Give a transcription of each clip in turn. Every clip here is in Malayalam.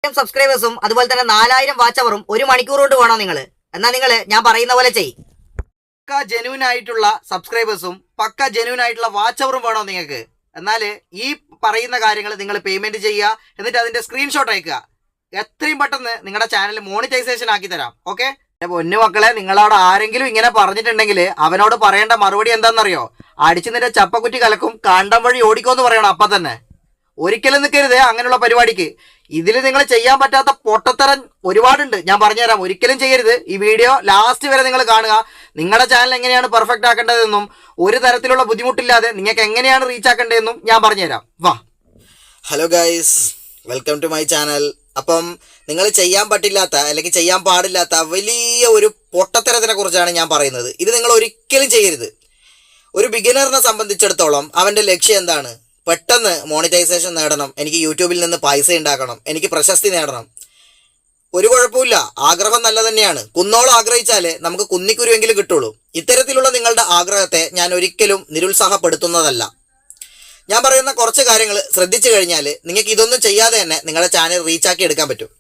സബ്സ്ക്രൈബേഴ്സും അതുപോലെ തന്നെ 4000 വാച്ച് അവറും ഒരു മണിക്കൂർ കൊണ്ട് വേണോ നിങ്ങൾ? എന്നാൽ നിങ്ങൾ ഞാൻ പറയുന്ന പോലെ ചെയ്യും. പക്ക ജെന്യൂൻ ആയിട്ടുള്ള സബ്സ്ക്രൈബേഴ്സും പക്ക ജെന്യൂൻ ആയിട്ടുള്ള വാച്ച് അവറും വേണോ നിങ്ങൾക്ക്? എന്നാൽ ഈ പറയുന്ന കാര്യങ്ങൾ നിങ്ങൾ പേയ്മെന്റ് ചെയ്യുക, എന്നിട്ട് അതിന്റെ സ്ക്രീൻഷോട്ട് അയക്കുക. എത്രയും പെട്ടെന്ന് നിങ്ങളുടെ ചാനൽ മോണിറ്റൈസേഷൻ ആക്കി തരാം. ഓക്കെ, പൊന്നു മക്കളെ, നിങ്ങളവിടെ ആരെങ്കിലും ഇങ്ങനെ പറഞ്ഞിട്ടുണ്ടെങ്കിൽ അവനോട് പറയേണ്ട മറുപടി എന്താണെന്നറിയോ? അടിച്ചു നിന്റെ ചപ്പക്കുറ്റി കലക്കും, കാണ്ടം വഴി ഓടിക്കോന്ന് പറയണം. അപ്പം തന്നെ ഒരിക്കലും നിൽക്കരുത് അങ്ങനെയുള്ള പരിപാടിക്ക്. ഇതിൽ നിങ്ങൾ ചെയ്യാൻ പറ്റാത്ത പൊട്ടത്തരം ഒരുപാടുണ്ട്, ഞാൻ പറഞ്ഞുതരാം. ഒരിക്കലും ചെയ്യരുത്. ഈ വീഡിയോ ലാസ്റ്റ് വരെ നിങ്ങൾ കാണുക. നിങ്ങളുടെ ചാനൽ എങ്ങനെയാണ് പെർഫെക്റ്റ് ആക്കേണ്ടതെന്നും ഒരു തരത്തിലുള്ള ബുദ്ധിമുട്ടില്ലാതെ നിങ്ങൾക്ക് എങ്ങനെയാണ് റീച്ച് ആക്കേണ്ടതെന്നും ഞാൻ പറഞ്ഞുതരാം. വാ. Hello guys, welcome to my channel. അപ്പം നിങ്ങൾ ചെയ്യാൻ പറ്റില്ലാത്ത അല്ലെങ്കിൽ ചെയ്യാൻ പാടില്ലാത്ത വലിയ ഒരു പൊട്ടത്തരത്തിനെ കുറിച്ചാണ് ഞാൻ പറയുന്നത്. ഇത് നിങ്ങൾ ഒരിക്കലും ചെയ്യരുത്. ഒരു ബിഗിനറിനെ സംബന്ധിച്ചിടത്തോളം അവൻ്റെ ലക്ഷ്യം എന്താണ്? പെട്ടെന്ന് മോണിറ്റൈസേഷൻ നേടണം, എനിക്ക് യൂട്യൂബിൽ നിന്ന് പൈസ ഉണ്ടാക്കണം, എനിക്ക് പ്രശസ്തി നേടണം. ഒരു കുഴപ്പമില്ല, ആഗ്രഹം നല്ല തന്നെയാണ്. കുന്നോളം ആഗ്രഹിച്ചാലേ നമുക്ക് കുന്നിക്കുരുവെങ്കിലും കിട്ടുള്ളൂ. ഇത്തരത്തിലുള്ള നിങ്ങളുടെ ആഗ്രഹത്തെ ഞാൻ ഒരിക്കലും നിരുത്സാഹപ്പെടുത്തുന്നതല്ല. ഞാൻ പറയുന്ന കുറച്ച് കാര്യങ്ങൾ ശ്രദ്ധിച്ചു കഴിഞ്ഞാൽ നിങ്ങൾക്ക് ഇതൊന്നും ചെയ്യാതെ തന്നെ നിങ്ങളുടെ ചാനൽ റീച്ചാക്കി എടുക്കാൻ പറ്റും.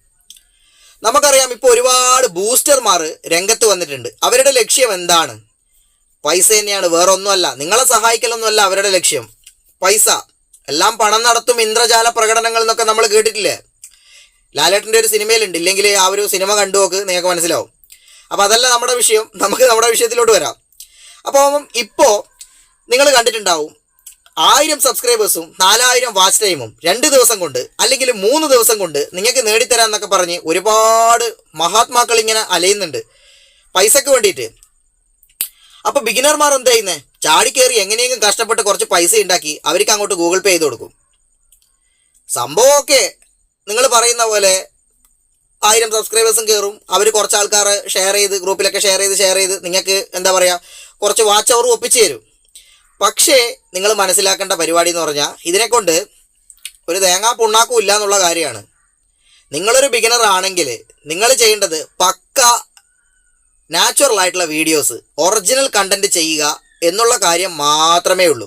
നമുക്കറിയാം, ഇപ്പോൾ ഒരുപാട് ബൂസ്റ്റർമാർ രംഗത്ത് വന്നിട്ടുണ്ട്. അവരുടെ ലക്ഷ്യം എന്താണ്? പൈസ തന്നെയാണ്, വേറെ ഒന്നുമല്ല. നിങ്ങളെ സഹായിക്കലൊന്നുമല്ല അവരുടെ ലക്ഷ്യം. പൈസ. എല്ലാം പണം നടത്തും ഇന്ദ്രജാല പ്രകടനങ്ങൾ എന്നൊക്കെ നമ്മൾ കേട്ടിട്ടില്ലേ? ലാലേട്ടൻ്റെ ഒരു സിനിമയിലുണ്ട്. ഇല്ലെങ്കിൽ ആ ഒരു സിനിമ കണ്ടു നോക്ക്, നിങ്ങൾക്ക് മനസ്സിലാവും. അപ്പോൾ അതല്ല നമ്മുടെ വിഷയം. നമുക്ക് നമ്മുടെ വിഷയത്തിലോട്ട് വരാം. അപ്പോൾ ഇപ്പോൾ നിങ്ങൾ കണ്ടിട്ടുണ്ടാവും, 1000 സബ്സ്ക്രൈബേഴ്സും 4000 വാച്ച് ടൈമും 2 ദിവസം കൊണ്ട് അല്ലെങ്കിൽ 3 ദിവസം കൊണ്ട് നിങ്ങൾക്ക് നേടിത്തരാമെന്നൊക്കെ പറഞ്ഞ് ഒരുപാട് മഹാത്മാക്കൾ ഇങ്ങനെ അലയുന്നുണ്ട് പൈസക്ക് വേണ്ടിയിട്ട്. അപ്പോൾ ബിഗിനർമാർ എന്താ ചെയ്യുന്നത്? ചാടിക്കയറി എങ്ങനെയെങ്കിലും കഷ്ടപ്പെട്ട് കുറച്ച് പൈസ ഉണ്ടാക്കി അവർക്ക് അങ്ങോട്ട് ഗൂഗിൾ പേ ചെയ്ത് കൊടുക്കും. സംഭവമൊക്കെ നിങ്ങൾ പറയുന്ന പോലെ 1000 സബ്സ്ക്രൈബേഴ്സും കയറും. അവർ കുറച്ച് ആൾക്കാർ ഷെയർ ചെയ്ത് ഗ്രൂപ്പിലൊക്കെ ഷെയർ ചെയ്ത് നിങ്ങൾക്ക് എന്താ പറയുക, കുറച്ച് വാച്ച് അവർ ഒപ്പിച്ച് തരും. പക്ഷേ നിങ്ങൾ മനസ്സിലാക്കേണ്ട പരിപാടി എന്ന് പറഞ്ഞാൽ ഇതിനെക്കൊണ്ട് ഒരു തേങ്ങാ പുണ്ണാക്കും ഇല്ല എന്നുള്ള കാര്യമാണ്. നിങ്ങളൊരു ബിഗിനർ ആണെങ്കിൽ നിങ്ങൾ ചെയ്യേണ്ടത് പക്ക നാച്ചുറൽ ആയിട്ടുള്ള വീഡിയോസ്, ഒറിജിനൽ കണ്ടന്റ് ചെയ്യുക എന്നുള്ള കാര്യം മാത്രമേ ഉള്ളൂ.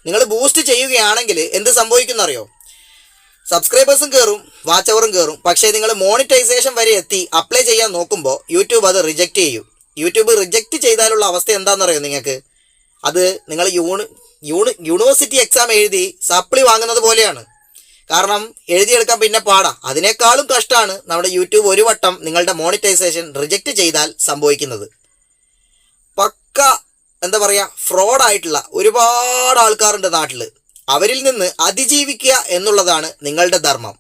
നിങ്ങൾ ബൂസ്റ്റ് ചെയ്യുകയാണെങ്കിൽ എന്ത് സംഭവിക്കുന്നറിയോ? സബ്സ്ക്രൈബേഴ്സും കയറും, വാച്ച് അവറും കയറും. പക്ഷേ നിങ്ങൾ മോണിറ്റൈസേഷൻ വരെ എത്തി അപ്ലൈ ചെയ്യാൻ നോക്കുമ്പോൾ യൂട്യൂബ് അത് റിജക്റ്റ് ചെയ്യും. യൂട്യൂബ് റിജക്റ്റ് ചെയ്താലുള്ള അവസ്ഥ എന്താണെന്നറിയോ നിങ്ങൾക്ക്? അത് നിങ്ങൾ യൂണിവേഴ്സിറ്റി എക്സാം എഴുതി സപ്ലി വാങ്ങുന്നത് പോലെയാണ്. കാരണം എഴുതിയെടുക്കാൻ പിന്നെ പാടാ. അതിനേക്കാളും കഷ്ടമാണ് നമ്മുടെ യൂട്യൂബ് ഒരു വട്ടം നിങ്ങളുടെ മോണിറ്റൈസേഷൻ റിജക്റ്റ് ചെയ്താൽ സംഭവിക്കുന്നത്. പക്ക എന്താ പറയുക, ഫ്രോഡായിട്ടുള്ള ഒരുപാട് ആൾക്കാരുണ്ട് നാട്ടിൽ. അവരിൽ നിന്ന് അതിജീവിക്കുക എന്നുള്ളതാണ് നിങ്ങളുടെ ധർമ്മം.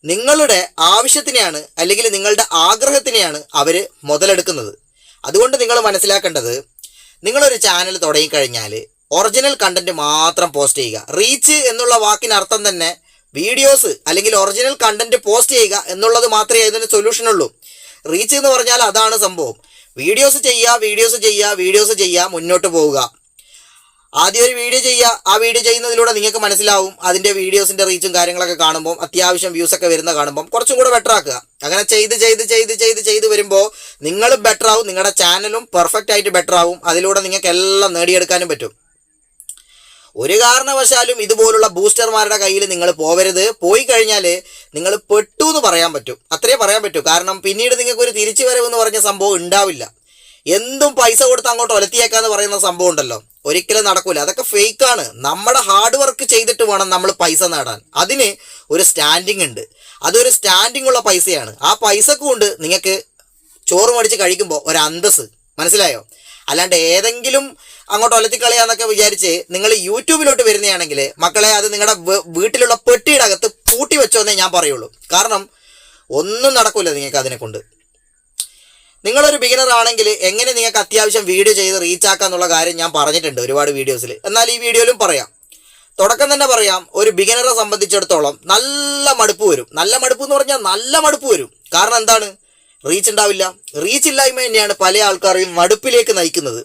നിങ്ങളുടെ ആവശ്യത്തിനെയാണ് അല്ലെങ്കിൽ നിങ്ങളുടെ ആഗ്രഹത്തിനെയാണ് അവർ മുതലെടുക്കുന്നത്. അതുകൊണ്ട് നിങ്ങൾ മനസ്സിലാക്കേണ്ടത്, നിങ്ങളൊരു ചാനൽ തുടങ്ങിക്കഴിഞ്ഞാൽ ഒറിജിനൽ കണ്ടന്റ് മാത്രം പോസ്റ്റ് ചെയ്യുക. റീച്ച് എന്നുള്ള വാക്കിനർത്ഥം തന്നെ വീഡിയോസ് അല്ലെങ്കിൽ ഒറിജിനൽ കണ്ടന്റ് പോസ്റ്റ് ചെയ്യുക എന്നുള്ളത് മാത്രമേ ഇതിന് സൊല്യൂഷനുള്ളൂ. റീച്ച് എന്ന് പറഞ്ഞാൽ അതാണ് സംഭവം. വീഡിയോസ് ചെയ്യുക, മുന്നോട്ട് പോവുക. ആദ്യം ഒരു വീഡിയോ ചെയ്യുക. ആ വീഡിയോ ചെയ്യുന്നതിലൂടെ നിങ്ങൾക്ക് മനസ്സിലാവും അതിൻ്റെ വീഡിയോസിൻ്റെ റീച്ചും കാര്യങ്ങളൊക്കെ കാണുമ്പോൾ, അത്യാവശ്യം വ്യൂസൊക്കെ വരുന്ന കാണുമ്പോൾ കുറച്ചും കൂടെ ബെറ്റർ ആക്കുക. അങ്ങനെ ചെയ്ത് വരുമ്പോൾ നിങ്ങൾ ബെറ്റർ ആവും, നിങ്ങളുടെ ചാനലും പെർഫെക്റ്റ് ആയിട്ട് ബെറ്റർ ആവും. അതിലൂടെ നിങ്ങൾക്ക് എല്ലാം നേടിയെടുക്കാനും പറ്റും. ഒരു കാരണവശാലും ഇതുപോലുള്ള ബൂസ്റ്റർമാരുടെ കയ്യിൽ നിങ്ങൾ പോവരുത്. പോയി കഴിഞ്ഞാൽ നിങ്ങൾ പെട്ടു എന്ന് പറയാൻ പറ്റും, അത്രേ പറയാൻ പറ്റൂ. കാരണം പിന്നീട് നിങ്ങൾക്ക് ഒരു തിരിച്ചു വരവെന്ന് പറഞ്ഞ സംഭവം ഉണ്ടാവില്ല. എന്തും പൈസ കൊടുത്ത് അങ്ങോട്ട് ഒലത്തിയേക്കാന്ന് പറയുന്ന സംഭവം ഉണ്ടല്ലോ, ഒരിക്കലും നടക്കൂല. അതൊക്കെ ഫേക്കാണ്. നമ്മുടെ ഹാർഡ് വർക്ക് ചെയ്തിട്ട് വേണം നമ്മൾ പൈസ നേടാൻ. അതിന് ഒരു സ്റ്റാൻഡിങ് ഉണ്ട്. അതൊരു സ്റ്റാൻഡിങ് ഉള്ള പൈസയാണ്. ആ പൈസക്ക് കൊണ്ട് നിങ്ങൾക്ക് ചോറ് മേടിച്ച് കഴിക്കുമ്പോൾ ഒരു അന്തസ്, മനസ്സിലായോ? അല്ലാണ്ട് ഏതെങ്കിലും അങ്ങോട്ട് ഒലത്തിക്കളയാന്നൊക്കെ വിചാരിച്ച് നിങ്ങൾ യൂട്യൂബിലോട്ട് വരുന്നതാണെങ്കിൽ മക്കളെ, അത് നിങ്ങളുടെ വീട്ടിലുള്ള പെട്ടിയുടെ അകത്ത് പൂട്ടി വെച്ചോന്നേ ഞാൻ പറയുള്ളൂ. കാരണം ഒന്നും നടക്കില്ല നിങ്ങൾക്ക് അതിനെ കൊണ്ട്. നിങ്ങളൊരു ബിഗിനർ ആണെങ്കിൽ എങ്ങനെ നിങ്ങൾക്ക് അത്യാവശ്യം വീഡിയോ ചെയ്ത് റീച്ചാക്കാന്നുള്ള കാര്യം ഞാൻ പറഞ്ഞിട്ടുണ്ട് ഒരുപാട് വീഡിയോസിൽ. എന്നാൽ ഈ വീഡിയോയിലും പറയാം. തുടക്കം തന്നെ പറയാം, ഒരു ബിഗിനറെ സംബന്ധിച്ചിടത്തോളം നല്ല മടുപ്പ് വരും. നല്ല മടുപ്പ് എന്ന് പറഞ്ഞാൽ നല്ല മടുപ്പ് വരും. കാരണം എന്താണ്? റീച്ച് ഉണ്ടാവില്ല. റീച്ച് ഇല്ലായ്മ തന്നെയാണ് പല ആൾക്കാരെയും മടുപ്പിലേക്ക് നയിക്കുന്നത്.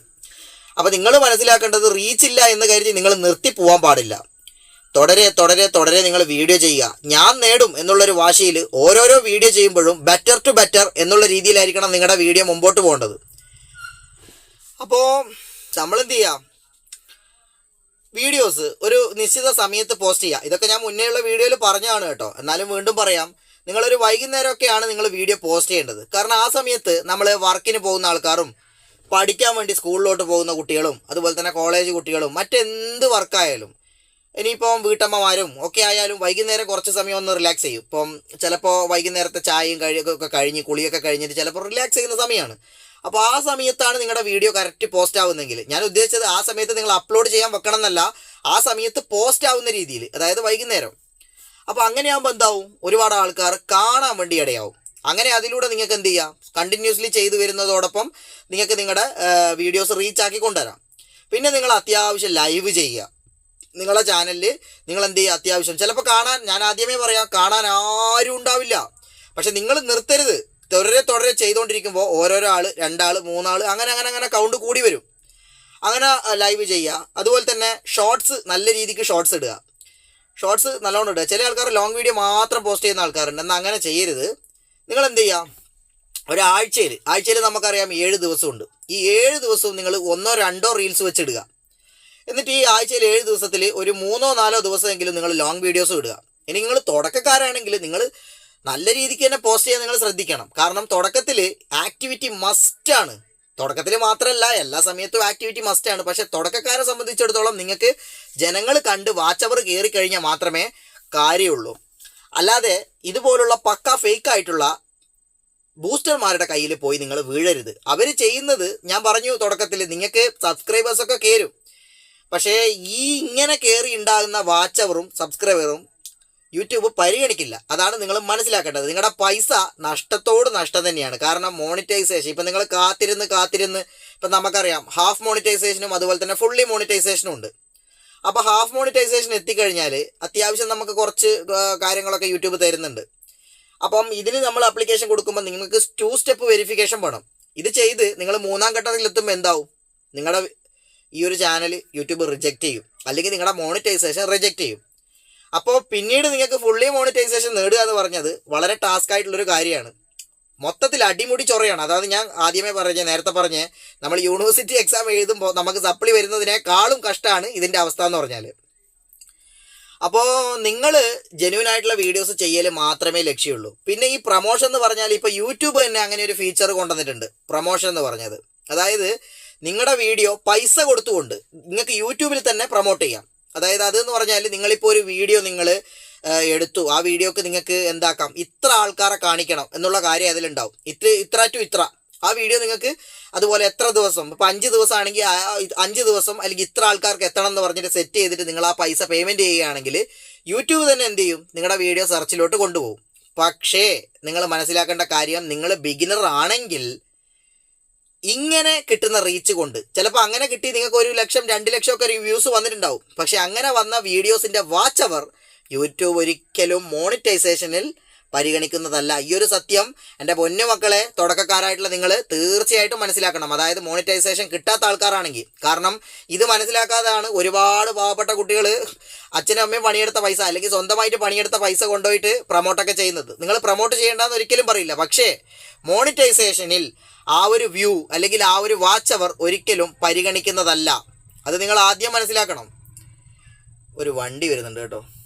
അപ്പോൾ നിങ്ങൾ മനസ്സിലാക്കേണ്ടത്, റീച്ച് ഇല്ല എന്ന് കരുതി നിങ്ങൾ നിർത്തി പോകാൻ പാടില്ല. തുടരെ നിങ്ങൾ വീഡിയോ ചെയ്യുക. ഞാൻ നേടും എന്നുള്ളൊരു വാശിയിൽ ഓരോരോ വീഡിയോ ചെയ്യുമ്പോഴും ബെറ്റർ ടു ബെറ്റർ എന്നുള്ള രീതിയിലായിരിക്കണം നിങ്ങളുടെ വീഡിയോ മുമ്പോട്ട് പോകേണ്ടത്. അപ്പോൾ നമ്മളെന്ത് ചെയ്യാം? വീഡിയോസ് ഒരു നിശ്ചിത സമയത്ത് പോസ്റ്റ് ചെയ്യുക. ഇതൊക്കെ ഞാൻ മുന്നേയുള്ള വീഡിയോയിൽ പറഞ്ഞതാണ് കേട്ടോ. എന്നാലും വീണ്ടും പറയാം, നിങ്ങളൊരു വൈകുന്നേരമൊക്കെയാണ് നിങ്ങൾ വീഡിയോ പോസ്റ്റ് ചെയ്യേണ്ടത്. കാരണം ആ സമയത്ത് നമ്മൾ വർക്കിന് പോകുന്ന ആൾക്കാരും പഠിക്കാൻ വേണ്ടി സ്കൂളിലോട്ട് പോകുന്ന കുട്ടികളും അതുപോലെ തന്നെ കോളേജ് കുട്ടികളും മറ്റെന്ത് വർക്കായാലും ഇനിയിപ്പം വീട്ടമ്മമാരും ഒക്കെ ആയാലും വൈകുന്നേരം കുറച്ച് സമയം ഒന്ന് റിലാക്സ് ചെയ്യും. ഇപ്പം ചിലപ്പോൾ വൈകുന്നേരത്തെ ചായയും ഒക്കെ കഴിഞ്ഞ് കുളിയൊക്കെ കഴിഞ്ഞിട്ട് ചിലപ്പോൾ റിലാക്സ് ചെയ്യുന്ന സമയമാണ്. അപ്പോൾ ആ സമയത്താണ് നിങ്ങളുടെ വീഡിയോ കറക്റ്റ് പോസ്റ്റ് ആവുന്നെങ്കിൽ, ഞാൻ ഉദ്ദേശിച്ചത് ആ സമയത്ത് നിങ്ങൾ അപ്ലോഡ് ചെയ്യാൻ വെക്കണം എന്നല്ല, ആ സമയത്ത് പോസ്റ്റ് ആവുന്ന രീതിയിൽ, അതായത് വൈകുന്നേരം. അപ്പോൾ അങ്ങനെയാകുമ്പോൾ എന്താവും, ഒരുപാട് ആൾക്കാർ കാണാൻ വേണ്ടി ഇടയാവും. അങ്ങനെ അതിലൂടെ നിങ്ങൾക്ക് എന്ത് ചെയ്യാം, കണ്ടിന്യൂസ്ലി ചെയ്തു വരുന്നതോടൊപ്പം നിങ്ങൾക്ക് നിങ്ങളുടെ വീഡിയോസ് റീച്ചാക്കി കൊണ്ടുവരാം. പിന്നെ നിങ്ങൾ അത്യാവശ്യം ലൈവ് ചെയ്യുക. നിങ്ങളുടെ ചാനലിൽ നിങ്ങൾ എന്ത് ചെയ്യുക, അത്യാവശ്യം ചിലപ്പോൾ കാണാൻ, ഞാൻ ആദ്യമേ പറയാം, കാണാൻ ആരും ഉണ്ടാവില്ല. പക്ഷെ നിങ്ങൾ നിർത്തരുത്. തുടരെ ചെയ്തുകൊണ്ടിരിക്കുമ്പോൾ ഓരോരോ ആൾ, 2 ആൾ 3 ആൾ അങ്ങനെ കൗണ്ട് കൂടി വരും. അങ്ങനെ ലൈവ് ചെയ്യുക. അതുപോലെ തന്നെ ഷോർട്സ്, നല്ല രീതിക്ക് ഷോർട്സ് ഇടുക. ഷോർട്സ് നല്ലോണം ഇടുക. ചില ആൾക്കാർ ലോങ് വീഡിയോ മാത്രം പോസ്റ്റ് ചെയ്യുന്ന ആൾക്കാരുണ്ട്. എന്നാൽ അങ്ങനെ ചെയ്യരുത്. നിങ്ങൾ എന്ത് ചെയ്യുക, ആഴ്ചയിൽ നമുക്കറിയാം 7 ദിവസമുണ്ട്. ഈ 7 ദിവസവും നിങ്ങൾ 1-2 റീൽസ് വെച്ചിടുക. എന്നിട്ട് ഈ ആഴ്ചയിൽ 7 ദിവസത്തിൽ ഒരു 3-4 ദിവസമെങ്കിലും നിങ്ങൾ ലോങ് വീഡിയോസ് ഇടുക. ഇനി നിങ്ങൾ തുടക്കക്കാരാണെങ്കിൽ നിങ്ങൾ നല്ല രീതിക്ക് തന്നെ പോസ്റ്റ് ചെയ്യാൻ നിങ്ങൾ ശ്രദ്ധിക്കണം. കാരണം തുടക്കത്തിൽ ആക്ടിവിറ്റി മസ്റ്റാണ്. തുടക്കത്തിൽ മാത്രമല്ല, എല്ലാ സമയത്തും ആക്ടിവിറ്റി മസ്റ്റാണ്. പക്ഷെ തുടക്കക്കാരെ സംബന്ധിച്ചിടത്തോളം നിങ്ങൾക്ക് ജനങ്ങൾ കണ്ട് വാച്ച് അവർ കയറി കഴിഞ്ഞാൽ മാത്രമേ കാര്യമുള്ളൂ. അല്ലാതെ ഇതുപോലുള്ള പക്ക ഫേക്ക് ആയിട്ടുള്ള ബൂസ്റ്റർമാരുടെ കയ്യിൽ പോയി നിങ്ങൾ വീഴരുത്. അവർ ചെയ്യുന്നത്, ഞാൻ പറഞ്ഞു തുടക്കത്തിൽ, നിങ്ങൾക്ക് സബ്സ്ക്രൈബേഴ്സൊക്കെ കയറും. പക്ഷേ ഈ ഇങ്ങനെ കയറി ഉണ്ടാകുന്ന വാച്ച് അവറും സബ്സ്ക്രൈബറും യൂട്യൂബ് പരിഗണിക്കില്ല. അതാണ് നിങ്ങൾ മനസ്സിലാക്കേണ്ടത്. നിങ്ങളുടെ പൈസ നഷ്ടത്തോട് നഷ്ടം തന്നെയാണ്. കാരണം മോണിറ്റൈസേഷൻ, ഇപ്പം നിങ്ങൾ കാത്തിരുന്ന് ഇപ്പം നമുക്കറിയാം ഹാഫ് മോണിറ്റൈസേഷനും അതുപോലെ തന്നെ ഫുള്ളി മോണിറ്റൈസേഷനും ഉണ്ട്. അപ്പോൾ ഹാഫ് മോണിറ്റൈസേഷൻ എത്തിക്കഴിഞ്ഞാൽ അത്യാവശ്യം നമുക്ക് കുറച്ച് കാര്യങ്ങളൊക്കെ യൂട്യൂബ് തരുന്നുണ്ട്. അപ്പം ഇതിന് നമ്മൾ ആപ്ലിക്കേഷൻ കൊടുക്കുമ്പോൾ നിങ്ങൾക്ക് 2 സ്റ്റെപ്പ് വെരിഫിക്കേഷൻ വേണം. ഇത് ചെയ്ത് നിങ്ങൾ 3-ാം ഘട്ടത്തിലെത്തുമ്പോൾ എന്താവും, നിങ്ങളുടെ ഈ ഒരു ചാനൽ യൂട്യൂബ് റിജക്റ്റ് ചെയ്യും, അല്ലെങ്കിൽ നിങ്ങളുടെ മോണിറ്റൈസേഷൻ റിജക്റ്റ് ചെയ്യും. അപ്പോൾ പിന്നീട് നിങ്ങൾക്ക് ഫുള്ളി മോണിറ്റൈസേഷൻ നേടുക എന്ന് പറഞ്ഞത് വളരെ ടാസ്ക് ആയിട്ടുള്ളൊരു കാര്യമാണ്. മൊത്തത്തിൽ അടിമുടി ചൊറയാണ്. അതായത് ഞാൻ ആദ്യമേ നേരത്തെ പറഞ്ഞ നമ്മൾ യൂണിവേഴ്സിറ്റി എക്സാം എഴുതുമ്പോൾ നമുക്ക് സപ്ലി വരുന്നതിനേക്കാളും കഷ്ടമാണ് ഇതിൻ്റെ അവസ്ഥ എന്ന് പറഞ്ഞാൽ. അപ്പോൾ നിങ്ങൾ ജെന്യൂൻ ആയിട്ടുള്ള വീഡിയോസ് ചെയ്യൽ മാത്രമേ ലക്ഷ്യമുള്ളൂ. പിന്നെ ഈ പ്രൊമോഷൻ എന്ന് പറഞ്ഞാൽ ഇപ്പോൾ യൂട്യൂബ് തന്നെ അങ്ങനെ ഒരു ഫീച്ചർ കൊണ്ടുവന്നിട്ടുണ്ട്, പ്രൊമോഷൻ എന്ന് പറഞ്ഞത്. അതായത് നിങ്ങളുടെ വീഡിയോ പൈസ കൊടുത്തുകൊണ്ട് നിങ്ങൾക്ക് യൂട്യൂബിൽ തന്നെ പ്രൊമോട്ട് ചെയ്യാം. അതായത് അതെന്ന് പറഞ്ഞാൽ നിങ്ങളിപ്പോൾ ഒരു വീഡിയോ നിങ്ങൾ എടുത്തു, ആ വീഡിയോക്ക് നിങ്ങൾക്ക് എന്താക്കാം, ഇത്ര ആൾക്കാരെ കാണിക്കണം എന്നുള്ള കാര്യം അതിലുണ്ടാവും. ഇത്ര ആ വീഡിയോ നിങ്ങൾക്ക് അതുപോലെ എത്ര ദിവസം, ഇപ്പോൾ 5 ദിവസം ആണെങ്കിൽ 5 ദിവസം അല്ലെങ്കിൽ ഇത്ര ആൾക്കാർക്ക് എത്തണം എന്ന് പറഞ്ഞിട്ട് സെറ്റ് ചെയ്തിട്ട് നിങ്ങൾ ആ പൈസ പേയ്മെൻറ്റ് ചെയ്യുകയാണെങ്കിൽ യൂട്യൂബ് തന്നെ എന്ത് ചെയ്യും, നിങ്ങളുടെ വീഡിയോ സെർച്ചിലോട്ട് കൊണ്ടുപോകും. പക്ഷേ നിങ്ങൾ മനസ്സിലാക്കേണ്ട കാര്യം, നിങ്ങൾ ബിഗിനർ ആണെങ്കിൽ ഇങ്ങനെ കിട്ടുന്ന റീച്ച് കൊണ്ട് ചിലപ്പോൾ അങ്ങനെ കിട്ടി നിങ്ങൾക്ക് 1 ലക്ഷം 2 ലക്ഷം ഒക്കെ വ്യൂസ് വന്നിട്ടുണ്ടാവും. പക്ഷെ അങ്ങനെ വന്ന വീഡിയോസിൻ്റെ വാച്ച് അവർ യൂട്യൂബ് ഒരിക്കലും മോണിറ്റൈസേഷനിൽ പരിഗണിക്കുന്നതല്ല. ഈ ഒരു സത്യം എൻ്റെ പൊന്നു മക്കളെ, തുടക്കക്കാരായിട്ടുള്ള നിങ്ങൾ തീർച്ചയായിട്ടും മനസ്സിലാക്കണം. അതായത് മോണിറ്റൈസേഷൻ കിട്ടാത്ത ആൾക്കാരാണെങ്കിൽ. കാരണം ഇത് മനസ്സിലാക്കാതാണ് ഒരുപാട് പാവപ്പെട്ട കുട്ടികൾ അച്ഛനും അമ്മയും പണിയെടുത്ത പൈസ അല്ലെങ്കിൽ സ്വന്തമായിട്ട് പണിയെടുത്ത പൈസ കൊണ്ടുപോയിട്ട് പ്രൊമോട്ടൊക്കെ ചെയ്യുന്നത്. നിങ്ങൾ പ്രൊമോട്ട് ചെയ്യേണ്ടെന്ന് ഒരിക്കലും പറയില്ല. പക്ഷേ മോണിറ്റൈസേഷനിൽ ആ ഒരു വ്യൂ അല്ലെങ്കിൽ ആ ഒരു വാച്ച് അവർ ഒരിക്കലും പരിഗണിക്കുന്നതല്ല. അത് നിങ്ങൾ ആദ്യം മനസ്സിലാക്കണം. ഒരു വണ്ടി വരുന്നുണ്ട് കേട്ടോ,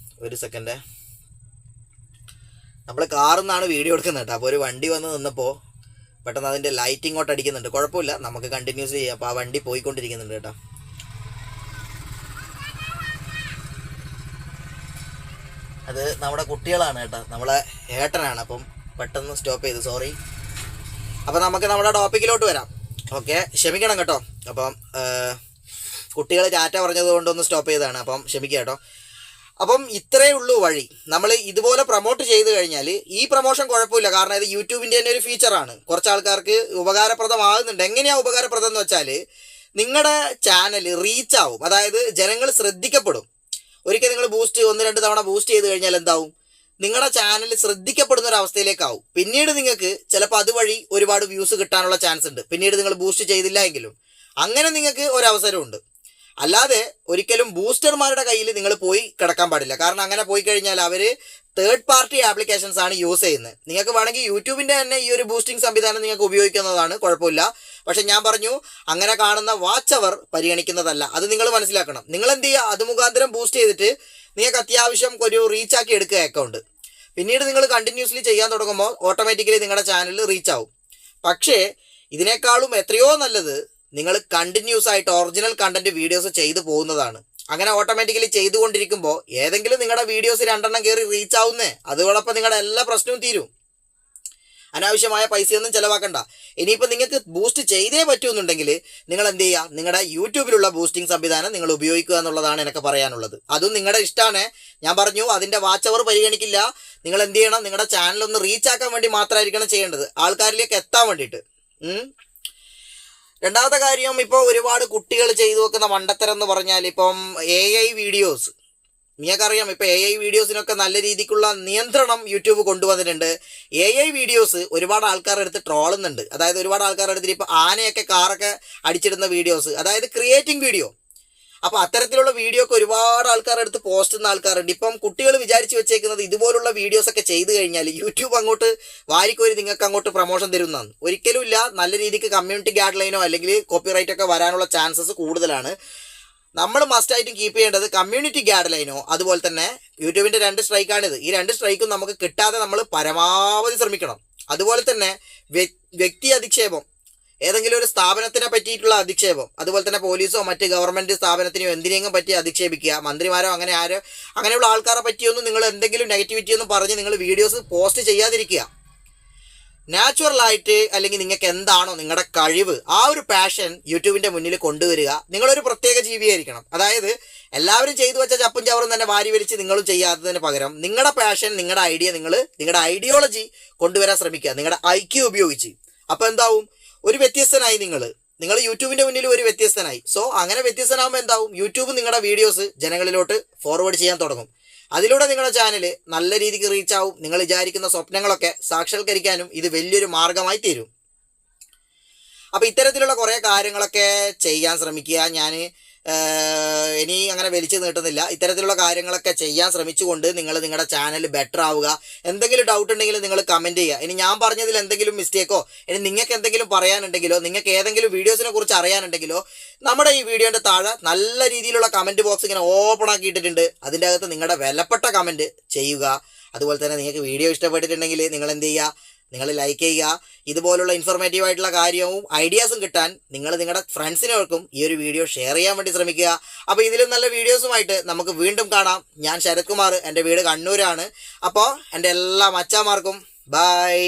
ഒരു സെക്കൻഡ്. നമ്മൾ കാറിൽ നിന്നാണ് വീഡിയോ എടുക്കുന്നത് കേട്ടോ. അപ്പോൾ ഒരു വണ്ടി വന്ന് നിന്നപ്പോൾ പെട്ടെന്ന് അതിൻ്റെ ലൈറ്റ് ഇങ്ങോട്ട് അടിക്കുന്നുണ്ട്. കുഴപ്പമില്ല, നമുക്ക് കണ്ടിന്യൂസ് ചെയ്യാം. അപ്പോൾ ആ വണ്ടി പോയിക്കൊണ്ടിരിക്കുന്നുണ്ട് കേട്ടോ. അത് നമ്മുടെ കുട്ടികളാണ് കേട്ടോ, നമ്മളെ ഏട്ടനാണ്. അപ്പം പെട്ടെന്ന് സ്റ്റോപ്പ് ചെയ്തു, സോറി. അപ്പം നമുക്ക് നമ്മുടെ ടോപ്പിക്കിലോട്ട് വരാം. ഓക്കെ, ക്ഷമിക്കണം കേട്ടോ. അപ്പം കുട്ടികൾ ടാറ്റ പറഞ്ഞത് കൊണ്ടൊന്ന് സ്റ്റോപ്പ് ചെയ്തതാണ്. അപ്പം ക്ഷമിക്കുക കേട്ടോ. അപ്പം ഇത്രയേ ഉള്ളൂ വഴി. നമ്മൾ ഇതുപോലെ പ്രൊമോട്ട് ചെയ്ത് കഴിഞ്ഞാൽ ഈ പ്രൊമോഷൻ കുഴപ്പമില്ല. കാരണം ഇത് യൂട്യൂബിൻ്റെ തന്നെ ഒരു ഫീച്ചറാണ്. കുറച്ച് ആൾക്കാർക്ക് ഉപകാരപ്രദമാകുന്നുണ്ട്. എങ്ങനെയാണ് ഉപകാരപ്രദം എന്ന് വെച്ചാൽ, നിങ്ങളുടെ ചാനൽ റീച്ചാവും. അതായത് ജനങ്ങൾ ശ്രദ്ധിക്കപ്പെടും. ഒരിക്കൽ നിങ്ങൾ 1-2 തവണ ബൂസ്റ്റ് ചെയ്ത് കഴിഞ്ഞാൽ എന്താവും, നിങ്ങളുടെ ചാനൽ ശ്രദ്ധിക്കപ്പെടുന്ന ഒരു അവസ്ഥയിലേക്കാവും. പിന്നീട് നിങ്ങൾക്ക് ചിലപ്പോൾ അതുവഴി ഒരുപാട് വ്യൂസ് കിട്ടാനുള്ള ചാൻസ് ഉണ്ട്, പിന്നീട് നിങ്ങൾ ബൂസ്റ്റ് ചെയ്തില്ല എങ്കിലും. അങ്ങനെ നിങ്ങൾക്ക് ഒരവസരമുണ്ട്. അല്ലാതെ ഒരിക്കലും ബൂസ്റ്റർമാരുടെ കയ്യിൽ നിങ്ങൾ പോയി കിടക്കാൻ പാടില്ല. കാരണം അങ്ങനെ പോയി കഴിഞ്ഞാൽ അവർ തേർഡ് പാർട്ടി ആപ്ലിക്കേഷൻസ് ആണ് യൂസ് ചെയ്യുന്നത്. നിങ്ങൾക്ക് വേണമെങ്കിൽ യൂട്യൂബിൻ്റെ തന്നെ ഈ ഒരു ബൂസ്റ്റിംഗ് സംവിധാനം നിങ്ങൾക്ക് ഉപയോഗിക്കുന്നതാണ്, കുഴപ്പമില്ല. പക്ഷെ ഞാൻ പറഞ്ഞു, അങ്ങനെ കാണുന്ന വാച്ച് അവർ പരിഗണിക്കുന്നതല്ല. അത് നിങ്ങൾ മനസ്സിലാക്കണം. നിങ്ങൾ എന്ത് ചെയ്യുക, അത് മുഖാന്തരം ബൂസ്റ്റ് ചെയ്തിട്ട് നിങ്ങൾക്ക് അത്യാവശ്യം ഒരു റീച്ചാക്കി എടുക്കുക അക്കൗണ്ട്. പിന്നീട് നിങ്ങൾ കണ്ടിന്യൂസ്ലി ചെയ്യാൻ തുടങ്ങുമ്പോൾ ഓട്ടോമാറ്റിക്കലി നിങ്ങളുടെ ചാനൽ റീച്ച് ആവും. പക്ഷേ ഇതിനേക്കാളും എത്രയോ നല്ലത് നിങ്ങൾ കണ്ടിന്യൂസ് ആയിട്ട് ഒറിജിനൽ കണ്ടന്റ് വീഡിയോസ് ചെയ്തു പോകുന്നതാണ്. അങ്ങനെ ഓട്ടോമാറ്റിക്കലി ചെയ്തുകൊണ്ടിരിക്കുമ്പോൾ ഏതെങ്കിലും നിങ്ങളുടെ വീഡിയോസ് 2 എണ്ണം കയറി റീച്ച് ആവുന്നേ, അതോടൊപ്പം നിങ്ങളുടെ എല്ലാ പ്രശ്നവും തീരും. അനാവശ്യമായ പൈസയൊന്നും ചിലവാക്കണ്ട. ഇനിയിപ്പോൾ നിങ്ങൾക്ക് ബൂസ്റ്റ് ചെയ്തേ പറ്റുമെന്നുണ്ടെങ്കിൽ നിങ്ങൾ എന്ത് ചെയ്യുക, നിങ്ങളുടെ യൂട്യൂബിലുള്ള ബൂസ്റ്റിംഗ് സംവിധാനം നിങ്ങൾ ഉപയോഗിക്കുക എന്നുള്ളതാണ് എനിക്ക് പറയാനുള്ളത്. അതും നിങ്ങളുടെ ഇഷ്ടമാണ്. ഞാൻ പറഞ്ഞു അതിൻ്റെ വാച്ച് അവർ പരിഗണിക്കില്ല. നിങ്ങൾ എന്ത് ചെയ്യണം, നിങ്ങളുടെ ചാനൽ ഒന്ന് റീച്ച് ആക്കാൻ വേണ്ടി മാത്രമായിരിക്കണം ചെയ്യേണ്ടത്, ആൾക്കാരിലേക്ക് എത്താൻ വേണ്ടിയിട്ട്. രണ്ടാമത്തെ കാര്യം, ഇപ്പോൾ ഒരുപാട് കുട്ടികൾ ചെയ്തു വെക്കുന്ന മണ്ടത്തരം എന്ന് പറഞ്ഞാൽ ഇപ്പം AI വീഡിയോസ്. നിങ്ങൾക്കറിയാം ഇപ്പോൾ AI വീഡിയോസിനൊക്കെ നല്ല രീതിക്കുള്ള നിയന്ത്രണം യൂട്യൂബ് കൊണ്ടുവന്നിട്ടുണ്ട്. AI വീഡിയോസ് ഒരുപാട് ആൾക്കാരുടെ അടുത്ത് ട്രോളുന്നുണ്ട്. അതായത് ഒരുപാട് ആൾക്കാരുടെ അടുത്ത് ഇപ്പോൾ ആനയൊക്കെ കാറൊക്കെ അടിച്ചിടുന്ന വീഡിയോസ്, അതായത് ക്രിയേറ്റിംഗ് വീഡിയോ. അപ്പോൾ അത്തരത്തിലുള്ള വീഡിയോ ഒക്കെ ഒരുപാട് ആൾക്കാരുടെ അടുത്ത് പോസ്റ്റ് ചെയ്യുന്ന ആൾക്കാരുണ്ട്. ഇപ്പം കുട്ടികൾ വിചാരിച്ച് വെച്ചേക്കുന്നത് ഇതുപോലുള്ള വീഡിയോസൊക്കെ ചെയ്ത് കഴിഞ്ഞാൽ യൂട്യൂബ് അങ്ങോട്ട് വാരിക്കോരി നിങ്ങൾക്ക് അങ്ങോട്ട് പ്രൊമോഷൻ തരുന്നതാണ്. ഒരിക്കലും ഇല്ല. നല്ല രീതിക്ക് കമ്മ്യൂണിറ്റി ഗൈഡ് ലൈനോ അല്ലെങ്കിൽ കോപ്പിറൈറ്റ് ഒക്കെ വരാനുള്ള ചാൻസസ് കൂടുതലാണ്. നമ്മൾ മസ്റ്റായിട്ടും കീപ്പ് ചെയ്യേണ്ടത് കമ്മ്യൂണിറ്റി ഗൈഡ് ലൈനോ, അതുപോലെ തന്നെ യൂട്യൂബിൻ്റെ 2 സ്ട്രൈക്കാണിത്. ഈ 2 സ്ട്രൈക്കും നമുക്ക് കിട്ടാതെ നമ്മൾ പരമാവധി ശ്രമിക്കണം. അതുപോലെ തന്നെ വ്യക്തി അധിക്ഷേപം, ഏതെങ്കിലും ഒരു സ്ഥാപനത്തിനെ പറ്റിയിട്ടുള്ള അധിക്ഷേപം, അതുപോലെ തന്നെ പോലീസോ മറ്റ് ഗവൺമെൻറ് സ്ഥാപനത്തിനോ എന്തിനെങ്കിലും പറ്റി അധിക്ഷേപിക്കുക, മന്ത്രിമാരോ അങ്ങനെയുള്ള ആൾക്കാരെ പറ്റിയൊന്നും നിങ്ങൾ എന്തെങ്കിലും നെഗറ്റിവിറ്റി ഒന്നും പറഞ്ഞ് നിങ്ങൾ വീഡിയോസ് പോസ്റ്റ് ചെയ്യാതിരിക്കുക. നാച്ചുറലായിട്ട് അല്ലെങ്കിൽ നിങ്ങൾക്ക് എന്താണോ നിങ്ങളുടെ കഴിവ്, ആ ഒരു പാഷൻ യൂട്യൂബിൻ്റെ മുന്നിൽ കൊണ്ടുവരിക. നിങ്ങളൊരു പ്രത്യേക ജീവിയായിരിക്കണം. അതായത് എല്ലാവരും ചെയ്തു വെച്ച ചപ്പും ചവറും തന്നെ വാരി വലിച്ച് നിങ്ങളും ചെയ്യാത്തതിന് പകരം നിങ്ങളുടെ പാഷൻ, നിങ്ങളുടെ ഐഡിയ, നിങ്ങളുടെ ഐഡിയോളജി കൊണ്ടുവരാൻ ശ്രമിക്കുക, നിങ്ങളുടെ IQ ഉപയോഗിച്ച്. അപ്പോൾ എന്താവും, ഒരു വ്യത്യസ്തനായി നിങ്ങൾ യൂട്യൂബിൻ്റെ മുന്നിൽ ഒരു വ്യത്യസ്തനായി. സോ അങ്ങനെ വ്യത്യസ്തനാകുമ്പോൾ എന്താവും, യൂട്യൂബ് നിങ്ങളുടെ വീഡിയോസ് ജനങ്ങളിലോട്ട് ഫോർവേഡ് ചെയ്യാൻ തുടങ്ങും. അതിലൂടെ നിങ്ങളുടെ ചാനൽ നല്ല രീതിക്ക് റീച്ച് ആവും. നിങ്ങൾ വിചാരിക്കുന്ന സ്വപ്നങ്ങളൊക്കെ സാക്ഷാത്കരിക്കാനും ഇത് വലിയൊരു മാർഗമായി തീരും. അപ്പോൾ ഇത്തരത്തിലുള്ള കുറേ കാര്യങ്ങളൊക്കെ ചെയ്യാൻ ശ്രമിക്കുക. ഞാൻ ഇനി അങ്ങനെ വലിച്ചു നീട്ടുന്നില്ല. ഇത്തരത്തിലുള്ള കാര്യങ്ങളൊക്കെ ചെയ്യാൻ ശ്രമിച്ചുകൊണ്ട് നിങ്ങൾ നിങ്ങളുടെ ചാനൽ ബെറ്റർ ആവുക. എന്തെങ്കിലും ഡൗട്ട് ഉണ്ടെങ്കിൽ നിങ്ങൾ കമൻറ്റ് ചെയ്യുക. ഇനി ഞാൻ പറഞ്ഞതിൽ എന്തെങ്കിലും മിസ്റ്റേക്കോ, ഇനി നിങ്ങൾക്ക് എന്തെങ്കിലും പറയാനുണ്ടെങ്കിലോ, നിങ്ങൾക്ക് ഏതെങ്കിലും വീഡിയോസിനെ കുറിച്ച് അറിയാനുണ്ടെങ്കിലോ നമ്മുടെ ഈ വീഡിയോൻ്റെ താഴെ നല്ല രീതിയിലുള്ള കമൻറ്റ് ബോക്സ് ഇങ്ങനെ ഓപ്പൺ ആക്കിയിട്ടിട്ടുണ്ട്. അതിൻ്റെ അകത്ത് നിങ്ങളുടെ വിലപ്പെട്ട കമൻറ്റ് ചെയ്യുക. അതുപോലെ തന്നെ നിങ്ങൾക്ക് വീഡിയോ ഇഷ്ടപ്പെട്ടിട്ടുണ്ടെങ്കിൽ നിങ്ങൾ എന്ത് ചെയ്യുക, നിങ്ങൾ ലൈക്ക് ചെയ്യുക. ഇതുപോലുള്ള ഇൻഫോർമേറ്റീവ് ആയിട്ടുള്ള കാര്യവും ഐഡിയാസും കിട്ടാൻ നിങ്ങൾ നിങ്ങളുടെ ഫ്രണ്ട്സിനോർക്കും ഈ ഒരു വീഡിയോ ഷെയർ ചെയ്യാൻ വേണ്ടി ശ്രമിക്കുക. അപ്പോൾ ഇതിലും നല്ല വീഡിയോസുമായിട്ട് നമുക്ക് വീണ്ടും കാണാം. ഞാൻ ശരത് കുമാർ, എൻ്റെ വീട് കണ്ണൂരാണ്. അപ്പോൾ എൻ്റെ എല്ലാ മച്ചാമാർക്കും ബൈ.